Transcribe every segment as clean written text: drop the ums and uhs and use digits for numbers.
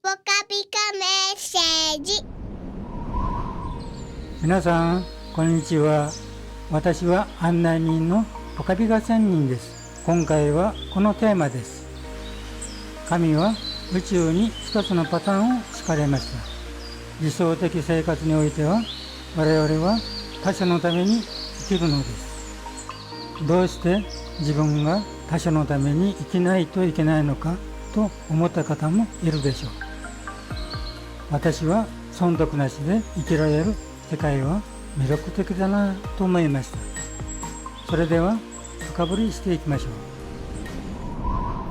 ポカピカメッセージ。皆さんこんにちは。私は案内人のポカピカ仙人です。今回はこのテーマです。神は宇宙に一つのパターンを敷かれました。理想的生活においては我々は他者のために生きるのです。どうして自分が他者のために生きないといけないのかと思った方もいるでしょう。私は損得なしで生きられる世界は魅力的だなと思いました。それでは深掘りしていきましょ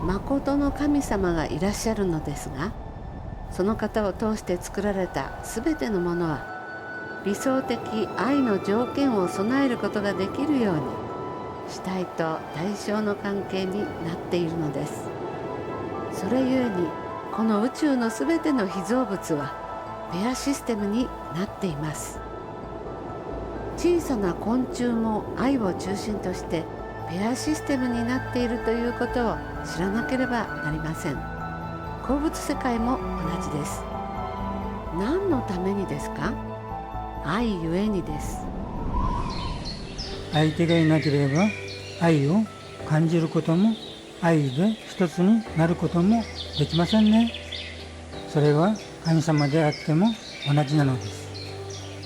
う。誠の神様がいらっしゃるのですが、その方を通して作られたすべてのものは理想的愛の条件を備えることができるように主体と対象の関係になっているのです。それゆえにこの宇宙のすべての被造物はペアシステムになっています。小さな昆虫も愛を中心としてペアシステムになっているということを知らなければなりません。鉱物世界も同じです。何のためにですか？愛ゆえにです。相手がいなければ愛を感じることも愛で一つになることもできませんね。それは神様であっても同じなのです。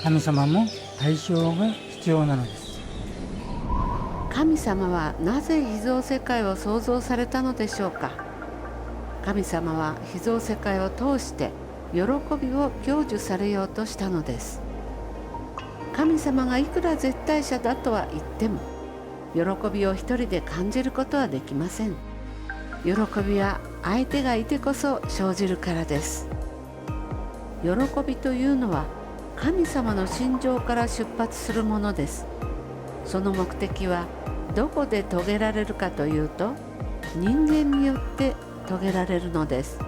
神様も対象が必要なのです。神様はなぜ被造世界を創造されたのでしょうか。神様は被造世界を通して喜びを享受されようとしたのです。神様がいくら絶対者だとは言っても喜びを一人で感じることはできません。喜びは相手がいてこそ生じるからです。喜びというのは神様の心情から出発するものです。その目的はどこで遂げられるかというと、人間によって遂げられるのです。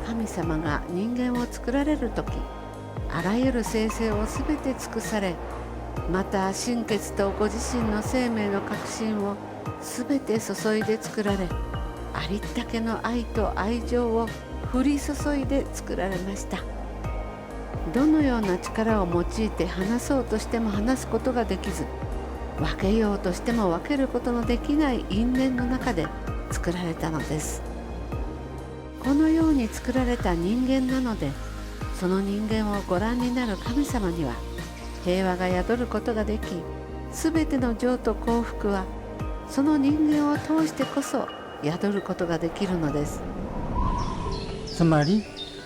神様が人間を作られるとき、あらゆる生成をすべて尽くされ、また心血とご自身の生命の核心をすべて注いで作られ、ありったけの愛と愛情を降り注いで作られました。どのような力を用いて話そうとしても話すことができず、分けようとしても分けることのできない因縁の中で作られたのです。このように作られた人間なので、その人間をご覧になる神様には平和が宿ることができ、すべての情と幸福はその人間を通してこそ宿ることができるのです。つまり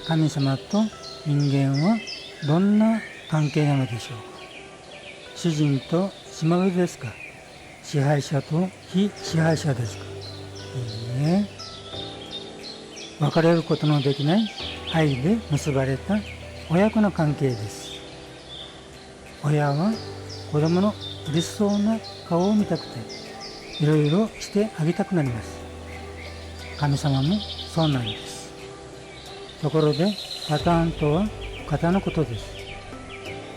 神様と人間はどんな関係なのでしょうか。主人と島上ですか。支配者と非支配者ですか。いいえ、別れることのできない愛で結ばれた親子の関係です。親は子供の嬉しそうな顔を見たくていろいろしてあげたくなります。神様もそうなんです。ところでパターンとは型のことです。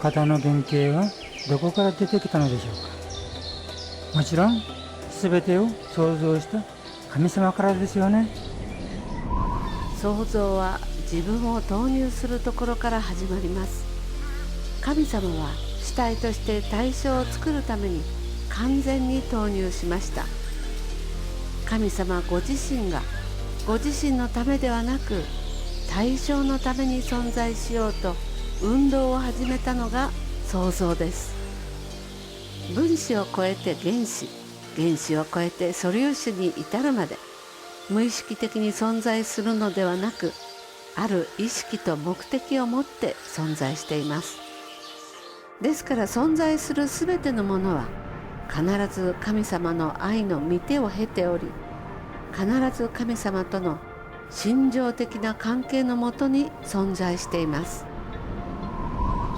型の原型はどこから出てきたのでしょうか。もちろん全てを創造した神様からですよね。創造は自分を投入するところから始まります。神様は主体として対象を作るために完全に投入しました。神様ご自身がご自身のためではなく対象のために存在しようと運動を始めたのが創造です。分子を超えて原子、原子を超えて素粒子に至るまで無意識的に存在するのではなく、ある意識と目的を持って存在しています。ですから存在するすべてのものは必ず神様の愛の御手を経ており、必ず神様との心情的な関係のもとに存在しています。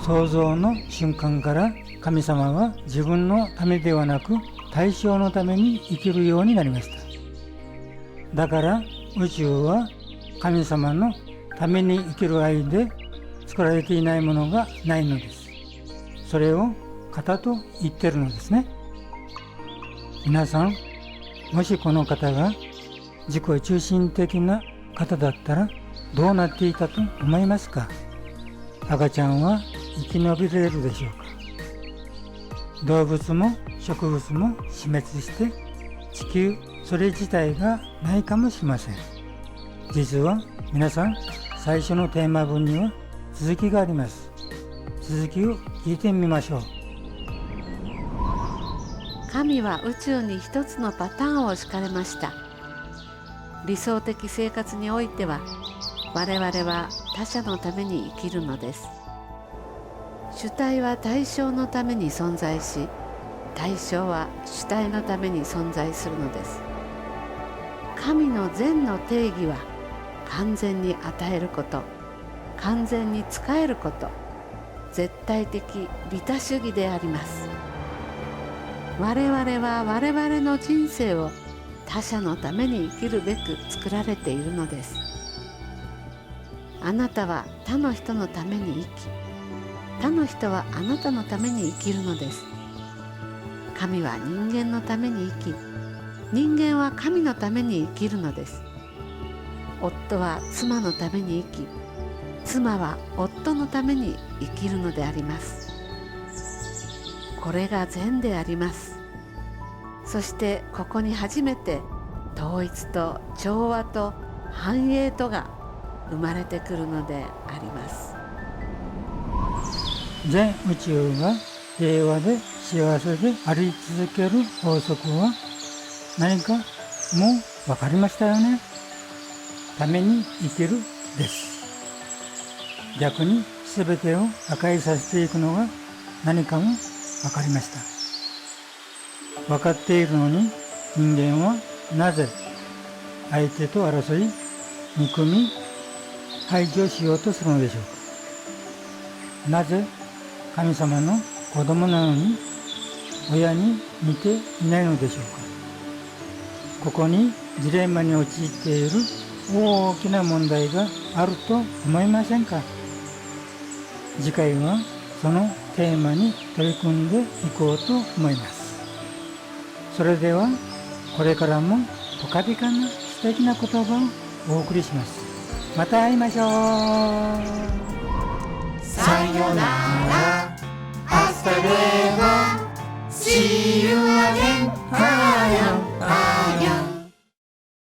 創造の瞬間から神様は自分のためではなく対象のために生きるようになりました。だから宇宙は神様のために生きる愛で作られていないものがないのです。それを型と言ってるのですね。皆さん、もしこの方が自己中心的な方だったらどうなっていたと思いますか？赤ちゃんは生き延びれるでしょうか？動物も植物も死滅して地球それ自体がないかもしれません。実は皆さん、最初のテーマ文には続きがあります。続きを聞いてみましょう。神は宇宙に一つのパターンを敷かれました。理想的生活においては我々は他者のために生きるのです。主体は対象のために存在し、対象は主体のために存在するのです。神の善の定義は完全に与えること、完全に仕えること、絶対的利他主義であります。我々は我々の人生を他者のために生きるべく作られているのです。あなたは他の人のために生き、他の人はあなたのために生きるのです。神は人間のために生き、人間は神のために生きるのです。夫は妻のために生き、妻は夫のために生きるのであります。これが善であります。そしてここに初めて統一と調和と繁栄とが生まれてくるのであります。全宇宙が平和で幸せであり続ける法則は何かもう分かりましたよね。ために生きるです。逆に全てを破壊させていくのが何かも分かりました。分かっているのに人間はなぜ相手と争い、憎み、排除しようとするのでしょうか。なぜ神様の子供なのに親に似ていないのでしょうか。ここにジレンマに陥っている大きな問題があると思いませんか？次回はそのテーマに取り組んでいこうと思います。それではこれからもポカピカな素敵な言葉をお送りします。また会いましょう。さよなら。Hasta luego. See you again.